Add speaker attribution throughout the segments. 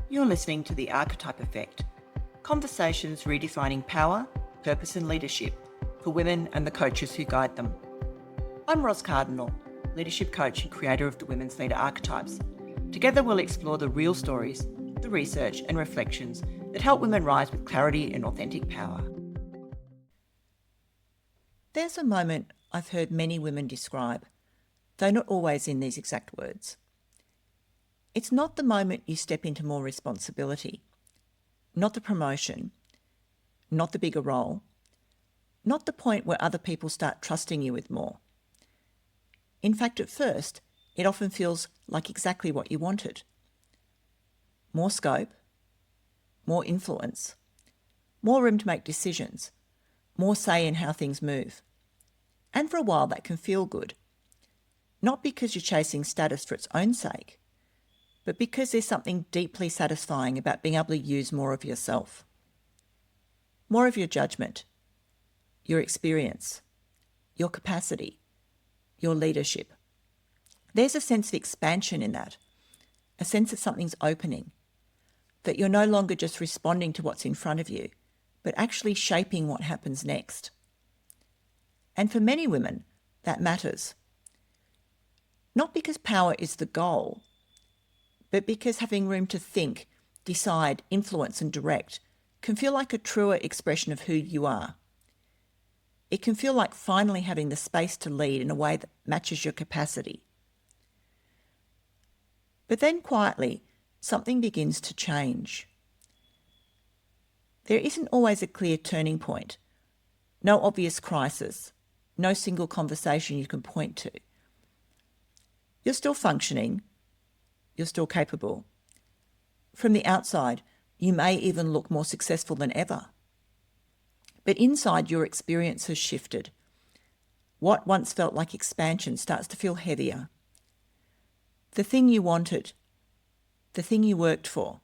Speaker 1: You're listening to the Archetype Effect, conversations redefining power, purpose and leadership for women and the coaches who guide them. I'm Ros Cardinal, leadership coach and creator of the Women's Leader Archetypes. Together we'll explore the real stories, the research and reflections that help women rise with clarity and authentic power. There's a moment I've heard many women describe, though not always in these exact words. It's not the moment you step into more responsibility, not the promotion, not the bigger role, not the point where other people start trusting you with more. In fact, at first, it often feels like exactly what you wanted. More scope, more influence, more room to make decisions, more say in how things move. And for a while that can feel good. Not because you're chasing status for its own sake, but because there's something deeply satisfying about being able to use more of yourself. More of your judgment, your experience, your capacity, your leadership. There's a sense of expansion in that, a sense that something's opening, that you're no longer just responding to what's in front of you, but actually shaping what happens next. And for many women, that matters. Not because power is the goal, but because having room to think, decide, influence and direct can feel like a truer expression of who you are. It can feel like finally having the space to lead in a way that matches your capacity. But then quietly, something begins to change. There isn't always a clear turning point, no obvious crisis, no single conversation you can point to. You're still functioning, you're still capable. From the outside, you may even look more successful than ever. But inside, your experience has shifted. What once felt like expansion starts to feel heavier. The thing you wanted, the thing you worked for,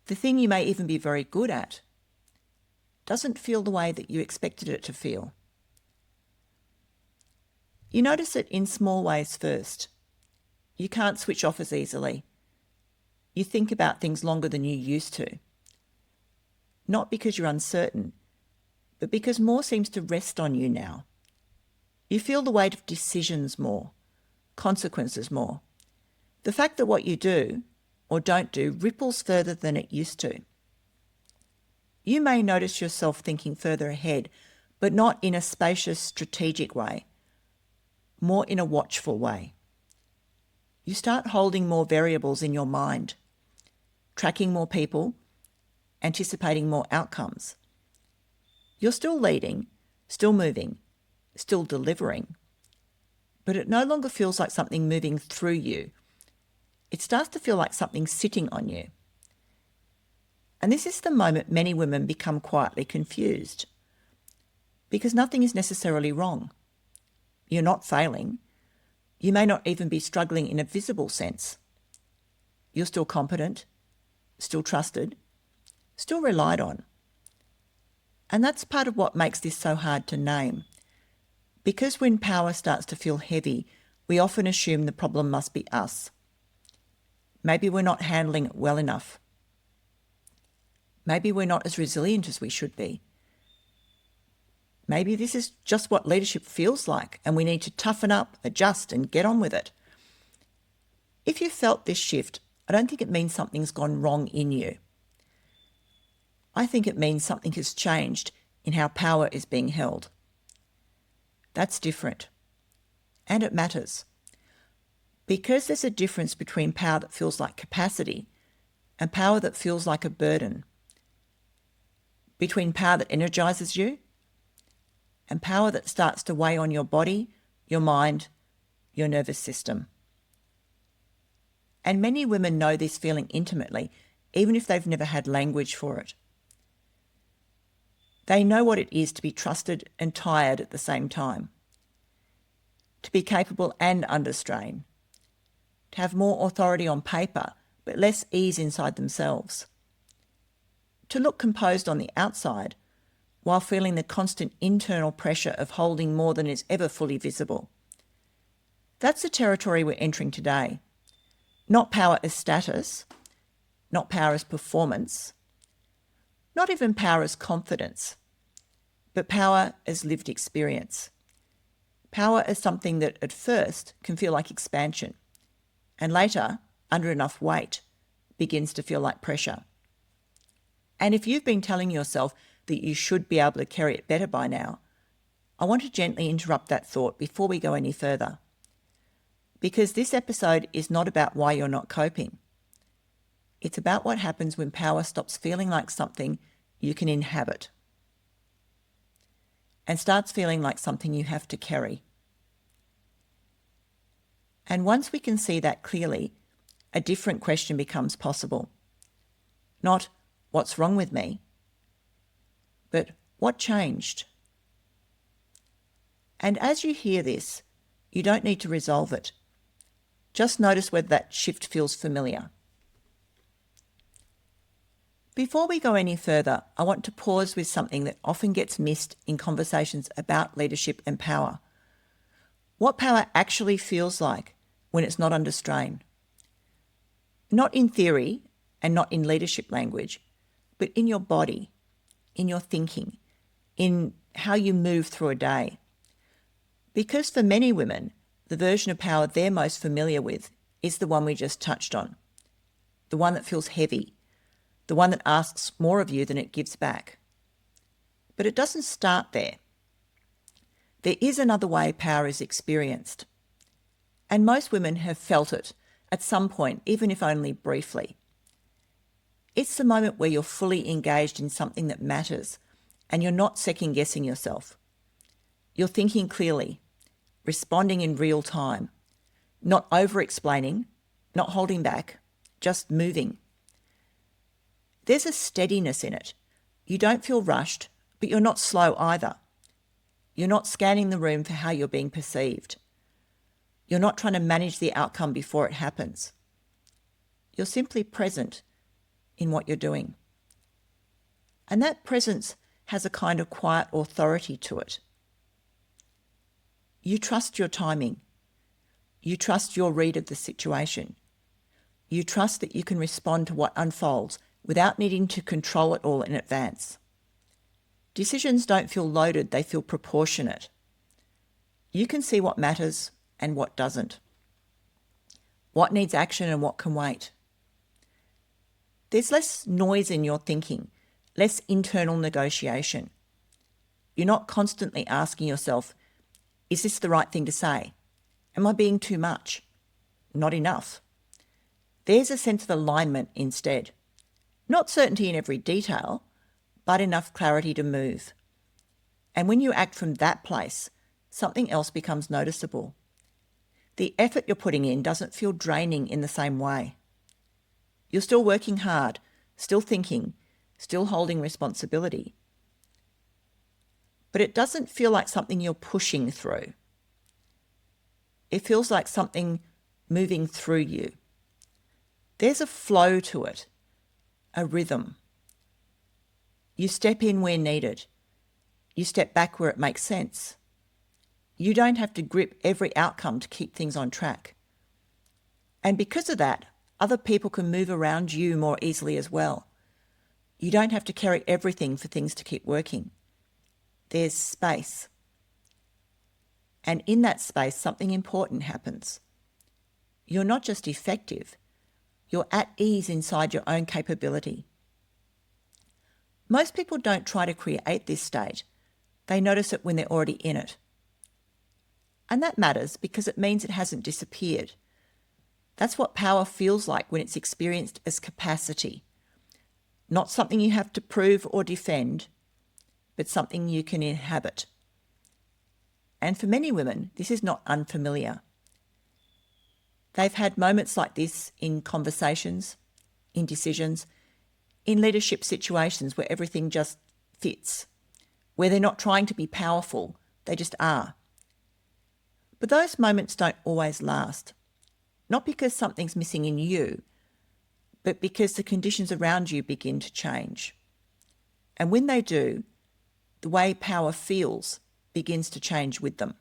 Speaker 1: the thing you may even be very good at, doesn't feel the way that you expected it to feel. You notice it in small ways first. You can't switch off as easily. You think about things longer than you used to. Not because you're uncertain, but because more seems to rest on you now. You feel the weight of decisions more, consequences more. The fact that what you do or don't do ripples further than it used to. You may notice yourself thinking further ahead, but not in a spacious, strategic way, more in a watchful way. You start holding more variables in your mind, tracking more people, anticipating more outcomes. You're still leading, still moving, still delivering, but it no longer feels like something moving through you. It starts to feel like something sitting on you. And this is the moment many women become quietly confused, because nothing is necessarily wrong. You're not failing. You may not even be struggling in a visible sense. You're still competent, still trusted, still relied on. And that's part of what makes this so hard to name. Because when power starts to feel heavy, we often assume the problem must be us. Maybe we're not handling it well enough. Maybe we're not as resilient as we should be. Maybe this is just what leadership feels like and we need to toughen up, adjust and get on with it. If you felt this shift, I don't think it means something's gone wrong in you. I think it means something has changed in how power is being held. That's different. And it matters. Because there's a difference between power that feels like capacity and power that feels like a burden. Between power that energizes you and power that starts to weigh on your body, your mind, your nervous system. And many women know this feeling intimately, even if they've never had language for it. They know what it is to be trusted and tired at the same time, to be capable and under strain, to have more authority on paper, but less ease inside themselves, to look composed on the outside, while feeling the constant internal pressure of holding more than is ever fully visible. That's the territory we're entering today. Not power as status, not power as performance, not even power as confidence, but power as lived experience. Power as something that at first can feel like expansion, and later, under enough weight, begins to feel like pressure. And if you've been telling yourself that you should be able to carry it better by now, I want to gently interrupt that thought before we go any further. Because this episode is not about why you're not coping. It's about what happens when power stops feeling like something you can inhabit and starts feeling like something you have to carry. And once we can see that clearly, a different question becomes possible. Not, what's wrong with me? But what changed? And as you hear this, you don't need to resolve it. Just notice whether that shift feels familiar. Before we go any further, I want to pause with something that often gets missed in conversations about leadership and power. What power actually feels like when it's not under strain. Not in theory and not in leadership language, but in your body, in your thinking, in how you move through a day. Because for many women, the version of power they're most familiar with is the one we just touched on, the one that feels heavy, the one that asks more of you than it gives back. But it doesn't start there. There is another way power is experienced. And most women have felt it at some point, even if only briefly. It's the moment where you're fully engaged in something that matters and you're not second-guessing yourself. You're thinking clearly, responding in real time, not over-explaining, not holding back, just moving. There's a steadiness in it. You don't feel rushed, but you're not slow either. You're not scanning the room for how you're being perceived. You're not trying to manage the outcome before it happens. You're simply present in what you're doing. And that presence has a kind of quiet authority to it. You trust your timing. You trust your read of the situation. You trust that you can respond to what unfolds without needing to control it all in advance. Decisions don't feel loaded, they feel proportionate. You can see what matters and what doesn't. What needs action and what can wait. There's less noise in your thinking, less internal negotiation. You're not constantly asking yourself, is this the right thing to say? Am I being too much? Not enough. There's a sense of alignment instead. Not certainty in every detail, but enough clarity to move. And when you act from that place, something else becomes noticeable. The effort you're putting in doesn't feel draining in the same way. You're still working hard, still thinking, still holding responsibility. But it doesn't feel like something you're pushing through. It feels like something moving through you. There's a flow to it, a rhythm. You step in where needed. You step back where it makes sense. You don't have to grip every outcome to keep things on track. And because of that, other people can move around you more easily as well. You don't have to carry everything for things to keep working. There's space. And in that space, something important happens. You're not just effective, you're at ease inside your own capability. Most people don't try to create this state. They notice it when they're already in it. And that matters because it means it hasn't disappeared. That's what power feels like when it's experienced as capacity. Not something you have to prove or defend, but something you can inhabit. And for many women, this is not unfamiliar. They've had moments like this in conversations, in decisions, in leadership situations where everything just fits, where they're not trying to be powerful, they just are. But those moments don't always last, not because something's missing in you, but because the conditions around you begin to change. And when they do, the way power feels begins to change with them.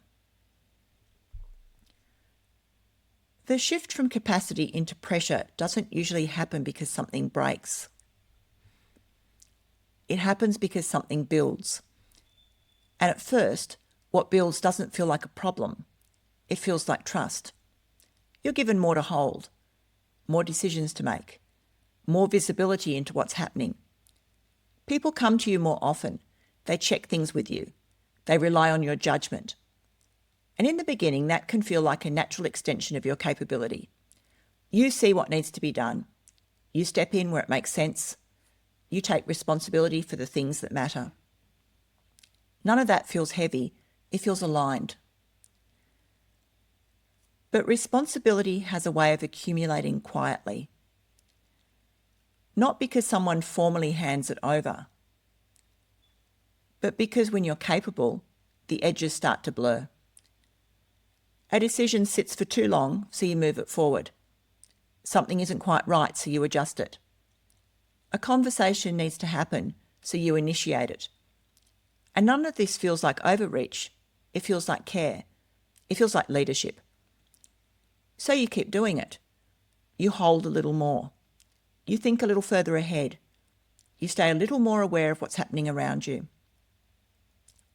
Speaker 1: The shift from capacity into pressure doesn't usually happen because something breaks. It happens because something builds. And at first, what builds doesn't feel like a problem. It feels like trust. You're given more to hold, more decisions to make, more visibility into what's happening. People come to you more often. They check things with you. They rely on your judgment. And in the beginning, that can feel like a natural extension of your capability. You see what needs to be done. You step in where it makes sense. You take responsibility for the things that matter. None of that feels heavy. It feels aligned. But responsibility has a way of accumulating quietly. Not because someone formally hands it over, but because when you're capable, the edges start to blur. A decision sits for too long, so you move it forward. Something isn't quite right, so you adjust it. A conversation needs to happen, so you initiate it. And none of this feels like overreach. It feels like care. It feels like leadership. So you keep doing it. You hold a little more. You think a little further ahead. You stay a little more aware of what's happening around you.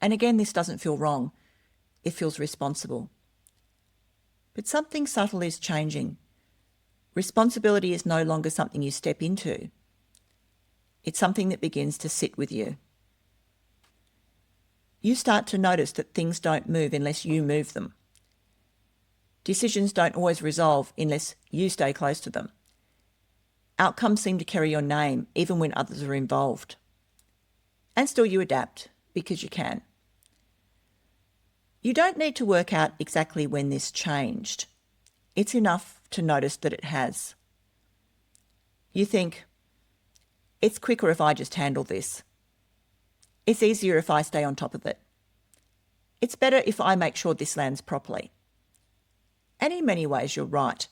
Speaker 1: And again, this doesn't feel wrong. It feels responsible. But something subtle is changing. Responsibility is no longer something you step into. It's something that begins to sit with you. You start to notice that things don't move unless you move them. Decisions don't always resolve unless you stay close to them. Outcomes seem to carry your name even when others are involved. And still you adapt because you can. You don't need to work out exactly when this changed. It's enough to notice that it has. You think, it's quicker if I just handle this. It's easier if I stay on top of it. It's better if I make sure this lands properly. And in many ways, you're right.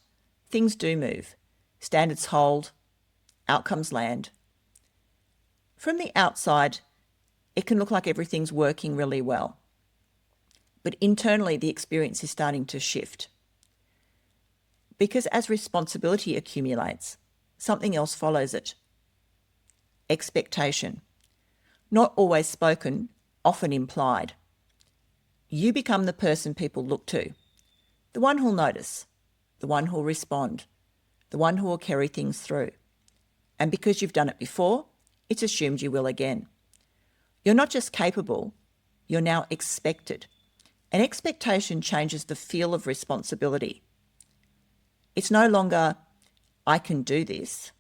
Speaker 1: Things do move. Standards hold. Outcomes land. From the outside, it can look like everything's working really well. But internally, the experience is starting to shift. Because as responsibility accumulates, something else follows it. Expectation. Not always spoken, often implied. You become the person people look to. The one who'll notice. The one who'll respond. The one who will carry things through. And because you've done it before, it's assumed you will again. You're not just capable, you're now expected. An expectation changes the feel of responsibility. It's no longer, I can do this.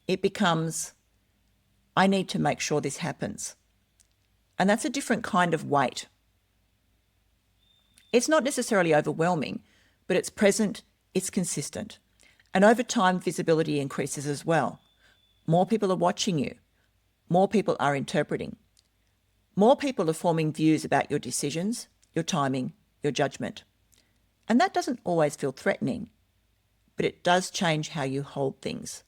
Speaker 1: It becomes, I need to make sure this happens. And that's a different kind of weight. It's not necessarily overwhelming, but it's present, it's consistent. And over time, visibility increases as well. More people are watching you. More people are interpreting. More people are forming views about your decisions, your timing, your judgment. And that doesn't always feel threatening, but it does change how you hold things.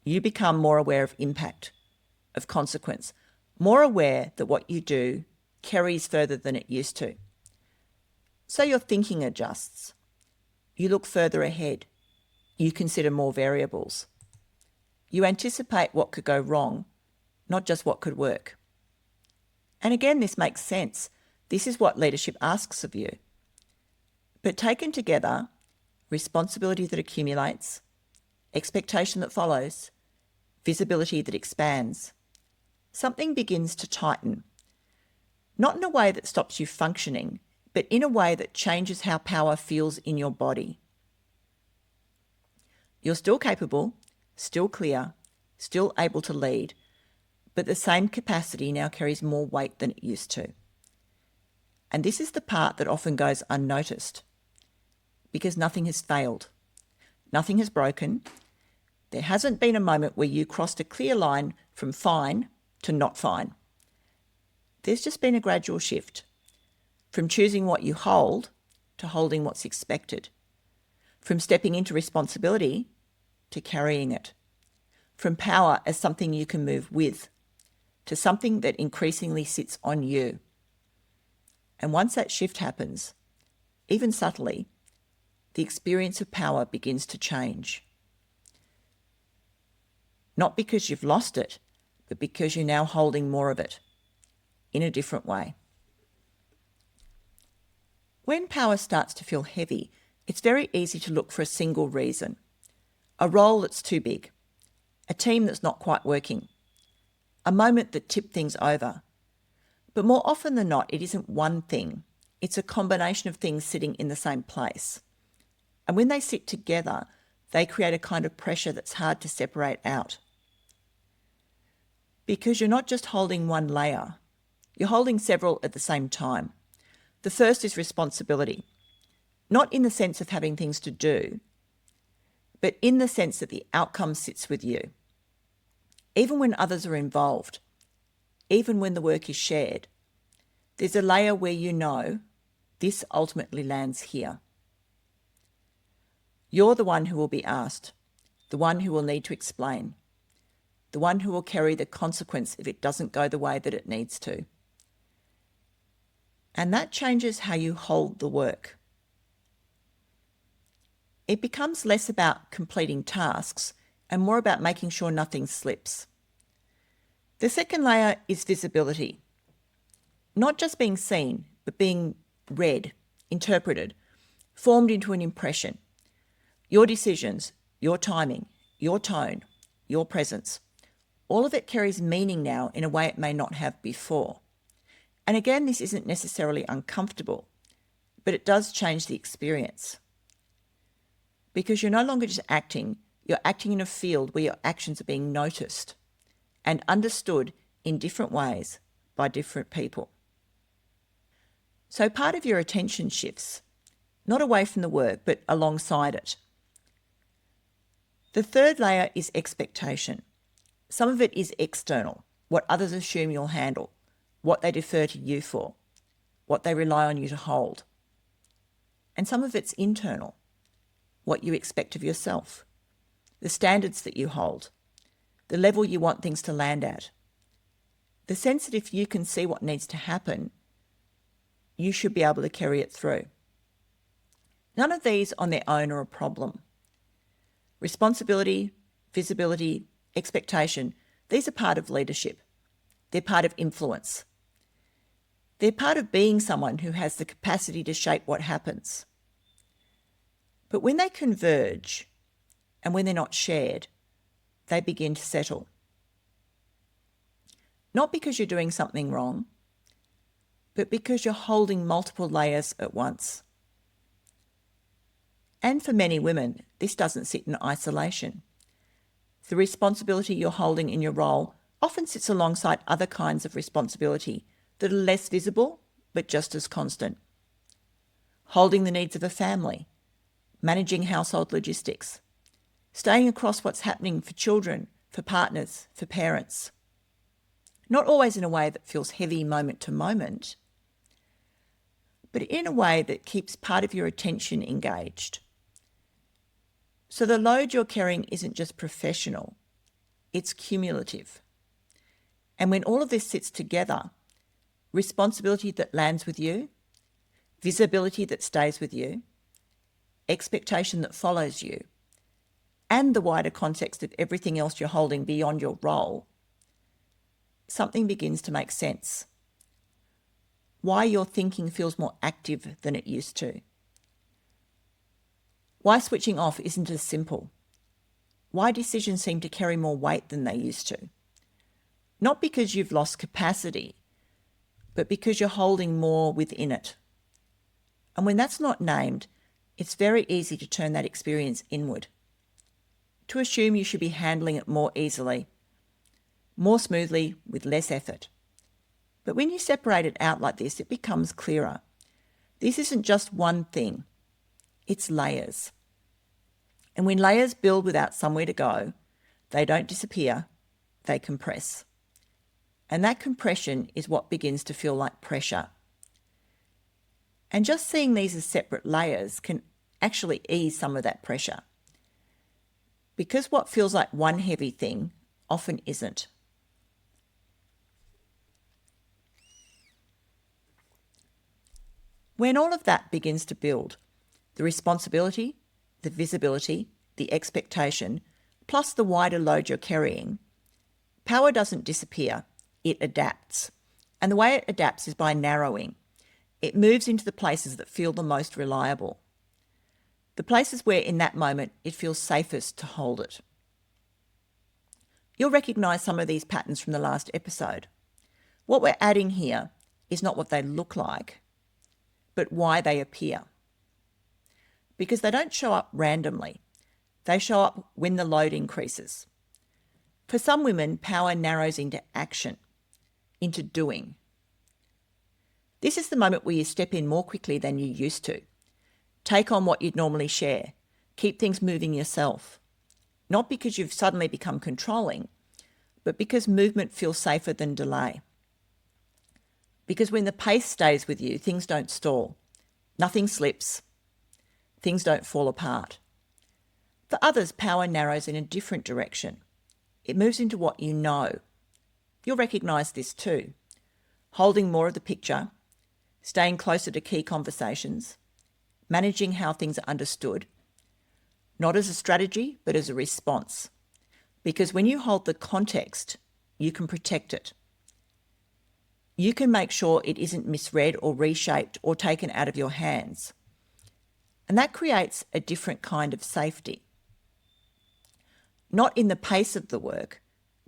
Speaker 1: You become more aware of impact, of consequence, more aware that what you do carries further than it used to. So your thinking adjusts. You look further ahead. You consider more variables. You anticipate what could go wrong, not just what could work. And again, this makes sense. This is what leadership asks of you. But taken together, responsibility that accumulates, expectation that follows, visibility that expands, something begins to tighten. Not in a way that stops you functioning, but in a way that changes how power feels in your body. You're still capable, still clear, still able to lead, but the same capacity now carries more weight than it used to. And this is the part that often goes unnoticed, because nothing has failed. Nothing has broken. There hasn't been a moment where you crossed a clear line from fine to not fine. There's just been a gradual shift from choosing what you hold to holding what's expected, from stepping into responsibility to carrying it, from power as something you can move with to something that increasingly sits on you. And once that shift happens, even subtly, the experience of power begins to change. Not because you've lost it, but because you're now holding more of it in a different way. When power starts to feel heavy, it's very easy to look for a single reason. A role that's too big, a team that's not quite working, a moment that tipped things over. But more often than not, it isn't one thing. It's a combination of things sitting in the same place. And when they sit together, they create a kind of pressure that's hard to separate out. Because you're not just holding one layer, you're holding several at the same time. The first is responsibility, not in the sense of having things to do, but in the sense that the outcome sits with you. Even when others are involved, even when the work is shared, there's a layer where you know this ultimately lands here. You're the one who will be asked, the one who will need to explain, the one who will carry the consequence if it doesn't go the way that it needs to. And that changes how you hold the work. It becomes less about completing tasks and more about making sure nothing slips. The second layer is visibility. Not just being seen, but being read, interpreted, formed into an impression. Your decisions, your timing, your tone, your presence, all of it carries meaning now in a way it may not have before. And again, this isn't necessarily uncomfortable, but it does change the experience. Because you're no longer just acting, you're acting in a field where your actions are being noticed and understood in different ways by different people. So part of your attention shifts, not away from the work, but alongside it. The third layer is expectation. Some of it is external, what others assume you'll handle, what they defer to you for, what they rely on you to hold. And some of it's internal, what you expect of yourself, the standards that you hold, the level you want things to land at, the sense that if you can see what needs to happen, you should be able to carry it through. None of these on their own are a problem. Responsibility, visibility, expectation, these are part of leadership. They're part of influence. They're part of being someone who has the capacity to shape what happens. But when they converge, and when they're not shared, they begin to settle. Not because you're doing something wrong, but because you're holding multiple layers at once. And for many women, this doesn't sit in isolation. The responsibility you're holding in your role often sits alongside other kinds of responsibility that are less visible, but just as constant. Holding the needs of a family, managing household logistics, staying across what's happening for children, for partners, for parents. Not always in a way that feels heavy moment to moment, but in a way that keeps part of your attention engaged. So the load you're carrying isn't just professional, it's cumulative. And when all of this sits together, responsibility that lands with you, visibility that stays with you, expectation that follows you, and the wider context of everything else you're holding beyond your role, something begins to make sense. Why your thinking feels more active than it used to. Why switching off isn't as simple. Why decisions seem to carry more weight than they used to. Not because you've lost capacity, but because you're holding more within it. And when that's not named, it's very easy to turn that experience inward, to assume you should be handling it more easily, more smoothly, with less effort. But when you separate it out like this, it becomes clearer. This isn't just one thing, it's layers. And when layers build without somewhere to go, they don't disappear, they compress. And that compression is what begins to feel like pressure. And just seeing these as separate layers can actually ease some of that pressure. Because what feels like one heavy thing often isn't. When all of that begins to build, the responsibility, the visibility, the expectation, plus the wider load you're carrying, power doesn't disappear, it adapts. And the way it adapts is by narrowing. It moves into the places that feel the most reliable. The places where in that moment it feels safest to hold it. You'll recognise some of these patterns from the last episode. What we're adding here is not what they look like, but why they appear. Because they don't show up randomly. They show up when the load increases. For some women, power narrows into action, into doing. This is the moment where you step in more quickly than you used to. Take on what you'd normally share. Keep things moving yourself. Not because you've suddenly become controlling, but because movement feels safer than delay. Because when the pace stays with you, things don't stall. Nothing slips. Things don't fall apart. For others, power narrows in a different direction. It moves into what you know. You'll recognise this too. Holding more of the picture, staying closer to key conversations, managing how things are understood, not as a strategy, but as a response. Because when you hold the context, you can protect it. You can make sure it isn't misread or reshaped or taken out of your hands. And that creates a different kind of safety. Not in the pace of the work,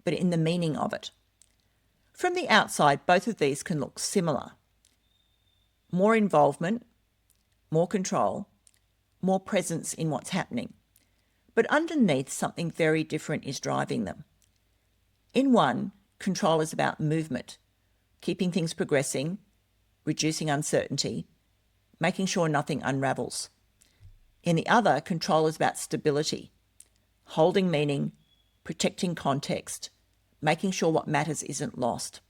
Speaker 1: but in the meaning of it. From the outside, both of these can look similar. More involvement, more control, more presence in what's happening. But underneath, something very different is driving them. In one, control is about movement, keeping things progressing, reducing uncertainty, making sure nothing unravels. In the other, control is about stability, holding meaning, protecting context, making sure what matters isn't lost.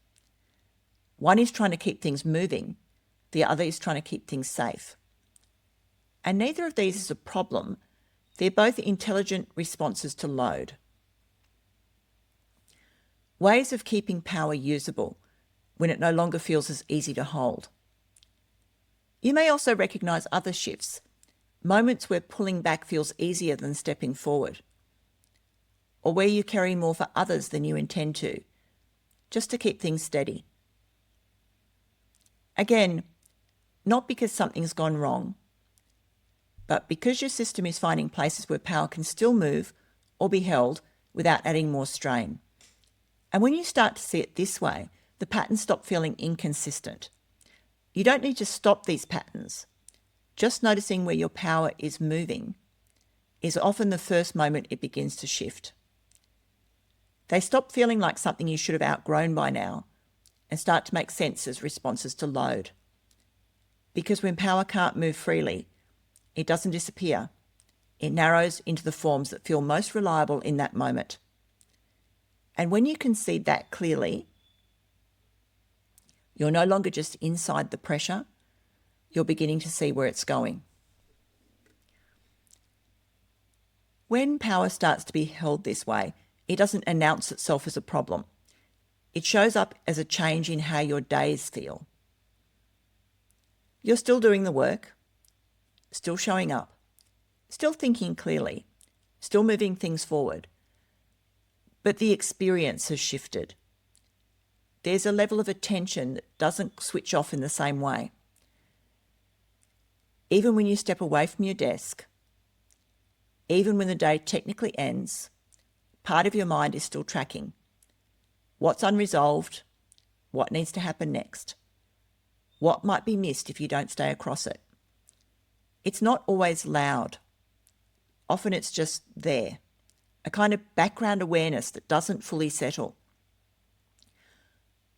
Speaker 1: One is trying to keep things moving, the other is trying to keep things safe. And neither of these is a problem. They're both intelligent responses to load. Ways of keeping power usable when it no longer feels as easy to hold. You may also recognise other shifts, moments where pulling back feels easier than stepping forward, or where you carry more for others than you intend to, just to keep things steady. Again, not because something's gone wrong, but because your system is finding places where power can still move or be held without adding more strain. And when you start to see it this way, the patterns stop feeling inconsistent. You don't need to stop these patterns. Just noticing where your power is moving is often the first moment it begins to shift. They stop feeling like something you should have outgrown by now and start to make sense as responses to load. Because when power can't move freely, it doesn't disappear. It narrows into the forms that feel most reliable in that moment. And when you can see that clearly, you're no longer just inside the pressure, you're beginning to see where it's going. When power starts to be held this way, it doesn't announce itself as a problem. It shows up as a change in how your days feel. You're still doing the work, still showing up, still thinking clearly, still moving things forward. But the experience has shifted. There's a level of attention that doesn't switch off in the same way. Even when you step away from your desk, even when the day technically ends, part of your mind is still tracking. What's unresolved? What needs to happen next? What might be missed if you don't stay across it? It's not always loud. Often it's just there, a kind of background awareness that doesn't fully settle.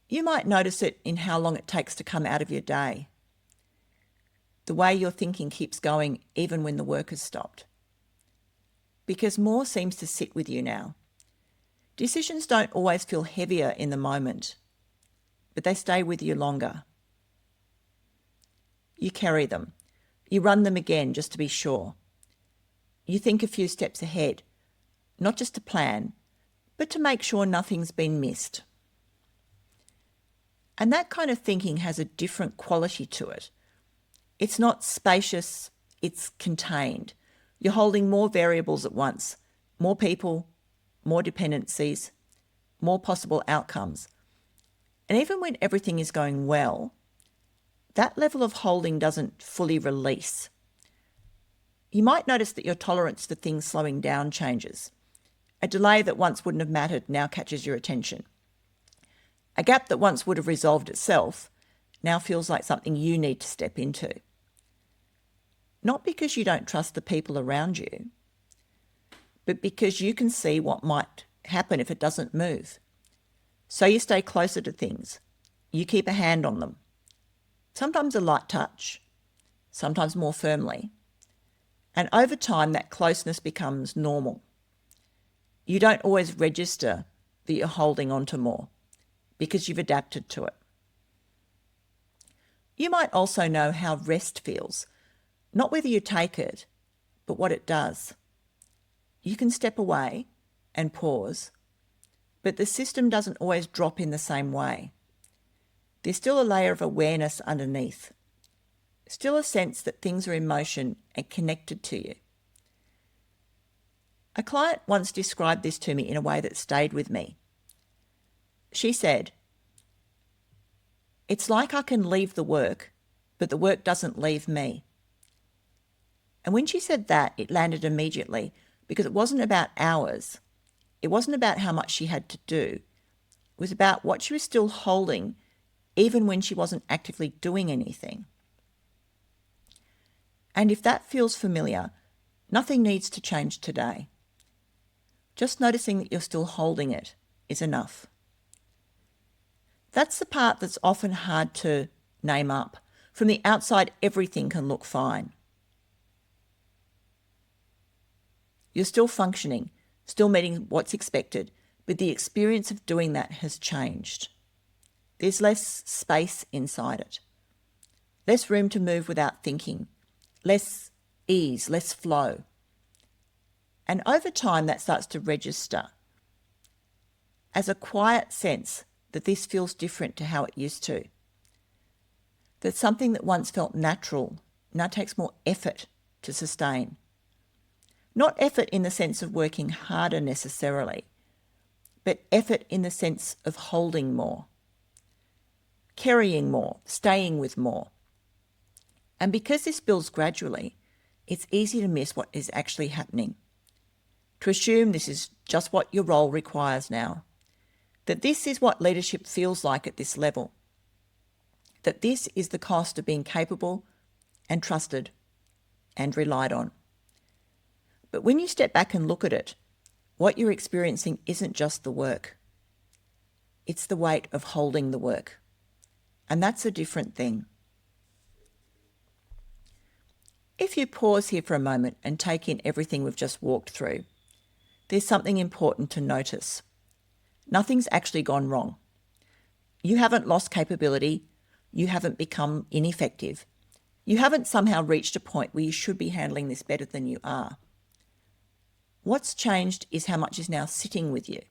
Speaker 1: You might notice it in how long it takes to come out of your day, the way your thinking keeps going even when the work has stopped. Because more seems to sit with you now. Decisions don't always feel heavier in the moment, but they stay with you longer. You carry them. You run them again just to be sure. You think a few steps ahead, not just to plan, but to make sure nothing's been missed. And that kind of thinking has a different quality to it. It's not spacious, it's contained. You're holding more variables at once, more people, more dependencies, more possible outcomes. And even when everything is going well, that level of holding doesn't fully release. You might notice that your tolerance for things slowing down changes. A delay that once wouldn't have mattered now catches your attention. A gap that once would have resolved itself now feels like something you need to step into. Not because you don't trust the people around you, but because you can see what might happen if it doesn't move. So you stay closer to things. You keep a hand on them. Sometimes a light touch, sometimes more firmly. And over time, that closeness becomes normal. You don't always register that you're holding on to more because you've adapted to it. You might also know how rest feels, not whether you take it, but what it does. You can step away and pause, but the system doesn't always drop in the same way. There's still a layer of awareness underneath, still a sense that things are in motion and connected to you. A client once described this to me in a way that stayed with me. She said, "It's like I can leave the work, but the work doesn't leave me." And when she said that, it landed immediately because it wasn't about hours. It wasn't about how much she had to do. It was about what she was still holding, even when she wasn't actively doing anything. And if that feels familiar, nothing needs to change today. Just noticing that you're still holding it is enough. That's the part that's often hard to name up. From the outside, everything can look fine. You're still functioning, still meeting what's expected, but the experience of doing that has changed. There's less space inside it, less room to move without thinking, less ease, less flow. And over time, that starts to register as a quiet sense that this feels different to how it used to. That something that once felt natural now takes more effort to sustain. Not effort in the sense of working harder necessarily, but effort in the sense of holding more, carrying more, staying with more. And because this builds gradually, it's easy to miss what is actually happening. To assume this is just what your role requires now, that this is what leadership feels like at this level, that this is the cost of being capable and trusted and relied on. But when you step back and look at it, what you're experiencing isn't just the work. It's the weight of holding the work. And that's a different thing. If you pause here for a moment and take in everything we've just walked through, there's something important to notice. Nothing's actually gone wrong. You haven't lost capability. You haven't become ineffective. You haven't somehow reached a point where you should be handling this better than you are. What's changed is how much is now sitting with you.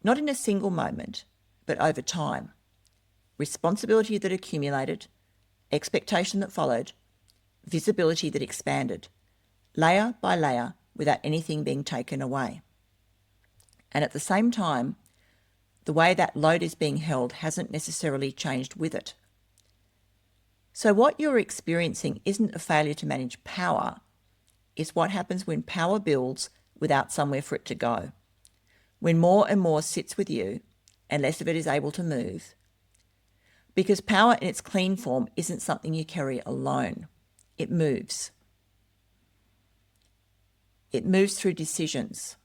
Speaker 1: Not in a single moment, but over time. Responsibility that accumulated, expectation that followed, visibility that expanded, layer by layer without anything being taken away. And at the same time, the way that load is being held hasn't necessarily changed with it. So what you're experiencing isn't a failure to manage power. It's what happens when power builds without somewhere for it to go. When more and more sits with you and less of it is able to move. Because power in its clean form isn't something you carry alone. It moves. It moves through decisions,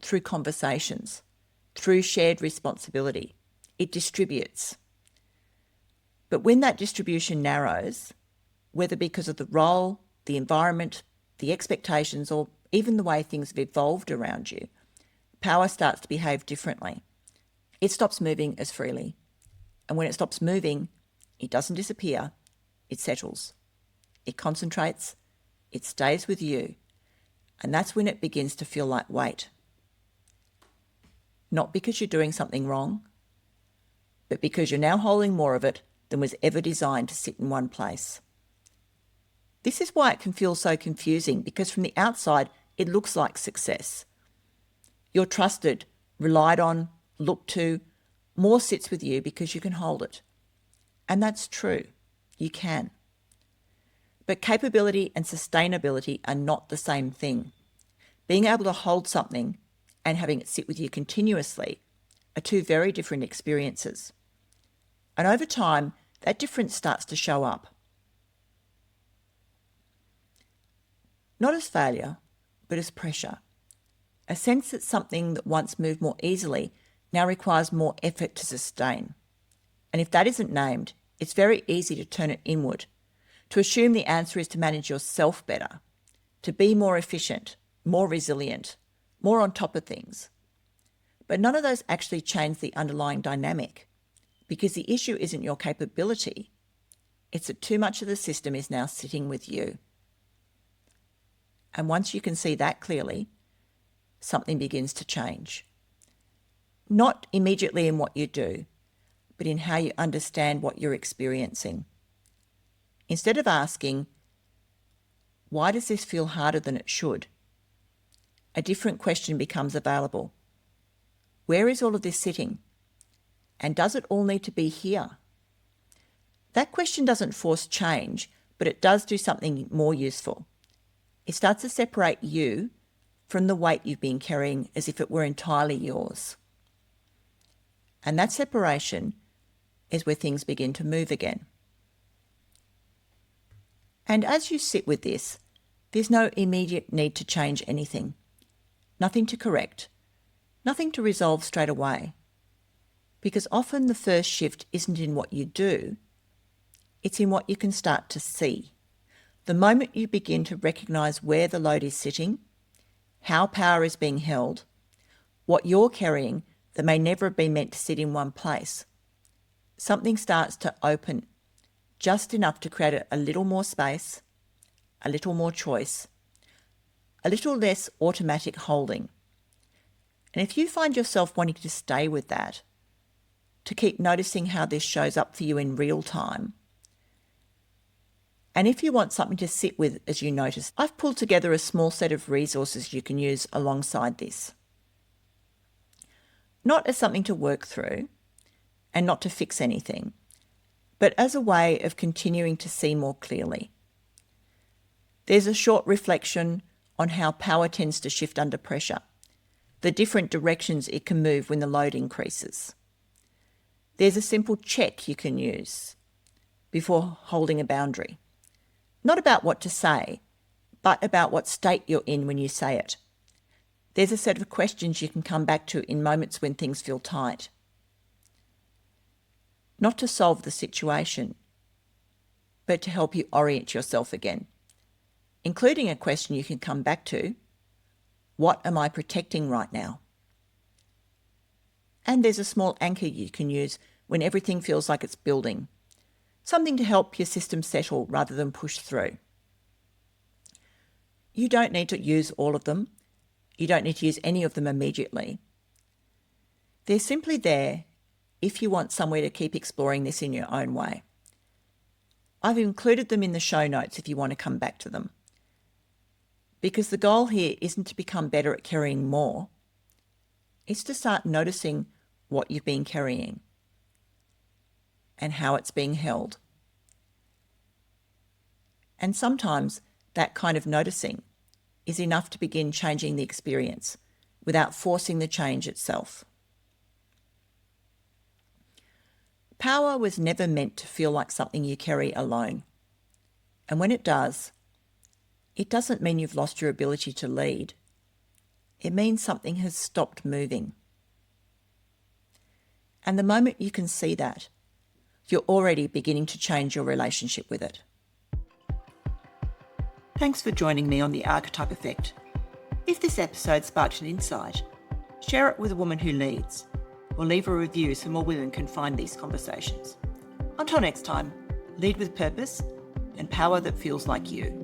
Speaker 1: through conversations, through shared responsibility. It distributes. But when that distribution narrows, whether because of the role, the environment, the expectations, or even the way things have evolved around you, power starts to behave differently. It stops moving as freely. And when it stops moving, it doesn't disappear, it settles. It concentrates, it stays with you, and that's when it begins to feel like weight. Not because you're doing something wrong, but because you're now holding more of it than was ever designed to sit in one place. This is why it can feel so confusing, because from the outside, it looks like success. You're trusted, relied on, looked to. More sits with you because you can hold it. And that's true. You can. But capability and sustainability are not the same thing. Being able to hold something and having it sit with you continuously are two very different experiences. And over time, that difference starts to show up. Not as failure, but as pressure. A sense that something that once moved more easily now requires more effort to sustain. And if that isn't named, it's very easy to turn it inward, to assume the answer is to manage yourself better, to be more efficient, more resilient, more on top of things. But none of those actually change the underlying dynamic, because the issue isn't your capability, it's that too much of the system is now sitting with you. And once you can see that clearly, something begins to change. Not immediately in what you do, but in how you understand what you're experiencing. Instead of asking, why does this feel harder than it should? A different question becomes available. Where is all of this sitting? And does it all need to be here? That question doesn't force change, but it does do something more useful. It starts to separate you from the weight you've been carrying as if it were entirely yours. And that separation is where things begin to move again. And as you sit with this, there's no immediate need to change anything. Nothing to correct. Nothing to resolve straight away. Because often the first shift isn't in what you do, it's in what you can start to see. The moment you begin to recognise where the load is sitting, how power is being held, what you're carrying that may never have been meant to sit in one place, something starts to open, just enough to create a little more space, a little more choice, a little less automatic holding. And if you find yourself wanting to stay with that, to keep noticing how this shows up for you in real time, and if you want something to sit with as you notice, I've pulled together a small set of resources you can use alongside this. Not as something to work through and not to fix anything, but as a way of continuing to see more clearly. There's a short reflection on how power tends to shift under pressure, the different directions it can move when the load increases. There's a simple check you can use before holding a boundary. Not about what to say, but about what state you're in when you say it. There's a set of questions you can come back to in moments when things feel tight. Not to solve the situation, but to help you orient yourself again, including a question you can come back to: what am I protecting right now? And there's a small anchor you can use when everything feels like it's building. Something to help your system settle rather than push through. You don't need to use all of them. You don't need to use any of them immediately. They're simply there if you want somewhere to keep exploring this in your own way. I've included them in the show notes if you want to come back to them. Because the goal here isn't to become better at carrying more. It's to start noticing what you've been carrying and how it's being held. And sometimes that kind of noticing is enough to begin changing the experience without forcing the change itself. Power was never meant to feel like something you carry alone. And when it does, it doesn't mean you've lost your ability to lead. It means something has stopped moving. And the moment you can see that, you're already beginning to change your relationship with it. Thanks for joining me on the Archetype Effect. If this episode sparked an insight, share it with a woman who leads, or leave a review so more women can find these conversations. Until next time, lead with purpose and power that feels like you.